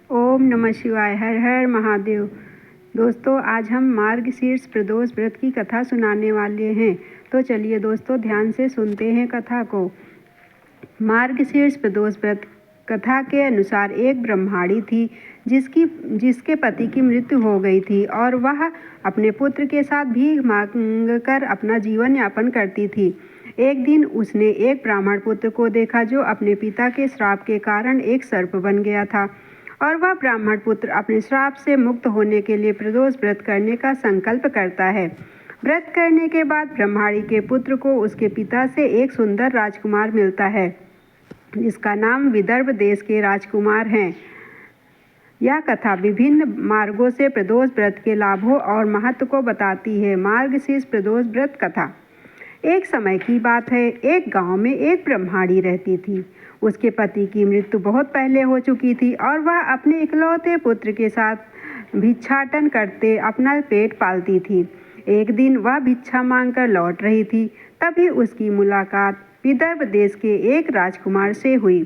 ओम नमः शिवाय। हर हर महादेव। दोस्तों, आज हम मार्गशीर्ष प्रदोष व्रत की कथा सुनाने वाले हैं। तो चलिए दोस्तों, ध्यान से सुनते हैं कथा को। मार्गशीर्ष प्रदोष व्रत कथा के अनुसार एक ब्रह्माणी थी जिसके पति की मृत्यु हो गई थी और वह अपने पुत्र के साथ भीख मांगकर अपना जीवन यापन करती थी। एक दिन उसने एक ब्राह्मण पुत्र को देखा जो अपने पिता के श्राप के कारण एक सर्प बन गया था और वह ब्राह्मण पुत्र अपने श्राप से मुक्त होने के लिए प्रदोष व्रत करने का संकल्प करता है। व्रत करने के बाद ब्रह्माणी के पुत्र को उसके पिता से एक सुंदर राजकुमार मिलता है जिसका नाम विदर्भ देश के राजकुमार हैं। यह कथा विभिन्न मार्गों से प्रदोष व्रत के लाभों और महत्व को बताती है। मार्गशीर्ष प्रदोष व्रत कथा। एक समय की बात है, एक गांव में एक ब्रह्माणी रहती थी। उसके पति की मृत्यु बहुत पहले हो चुकी थी और वह अपने इकलौते पुत्र के साथ भिक्षाटन करते अपना पेट पालती थी। एक दिन वह भिक्षा मांगकर लौट रही थी, तभी उसकी मुलाकात विदर्भ देश के एक राजकुमार से हुई।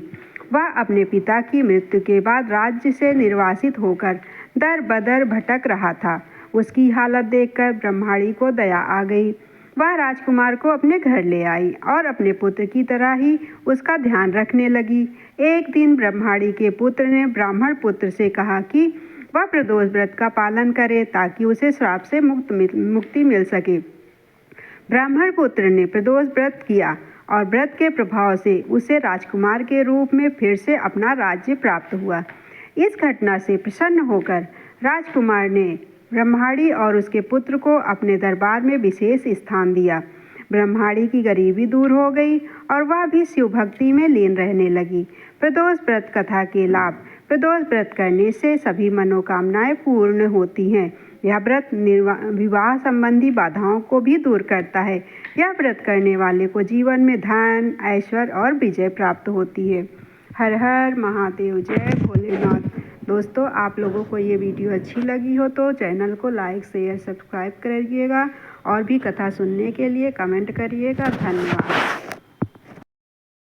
वह अपने पिता की मृत्यु के बाद राज्य से निर्वासित होकर दर बदर भटक रहा था। उसकी हालत देखकर ब्रह्माणी को दया आ गई। वह राजकुमार को अपने घर ले आई और अपने पुत्र की तरह ही उसका ध्यान रखने लगी। एक दिन ब्रह्माणी के पुत्र ने ब्राह्मण पुत्र से कहा कि वह प्रदोष व्रत का पालन करे ताकि उसे श्राप से मुक्ति मिल सके। ब्राह्मण पुत्र ने प्रदोष व्रत किया और व्रत के प्रभाव से उसे राजकुमार के रूप में फिर से अपना राज्य प्राप्त हुआ। इस घटना से प्रसन्न होकर राजकुमार ने ब्रह्माणी और उसके पुत्र को अपने दरबार में विशेष स्थान दिया। ब्रह्माणी की गरीबी दूर हो गई और वह भी शिव भक्ति में लीन रहने लगी। प्रदोष व्रत कथा के लाभ। प्रदोष व्रत करने से सभी मनोकामनाएं पूर्ण होती हैं। यह व्रत विवाह संबंधी बाधाओं को भी दूर करता है। यह व्रत करने वाले को जीवन में धन, ऐश्वर्य और विजय प्राप्त होती है। हर हर महादेव। जय भोलेनाथ। दोस्तों, आप लोगों को ये वीडियो अच्छी लगी हो तो चैनल को लाइक, शेयर, सब्सक्राइब करिएगा और भी कथा सुनने के लिए कमेंट करिएगा। धन्यवाद।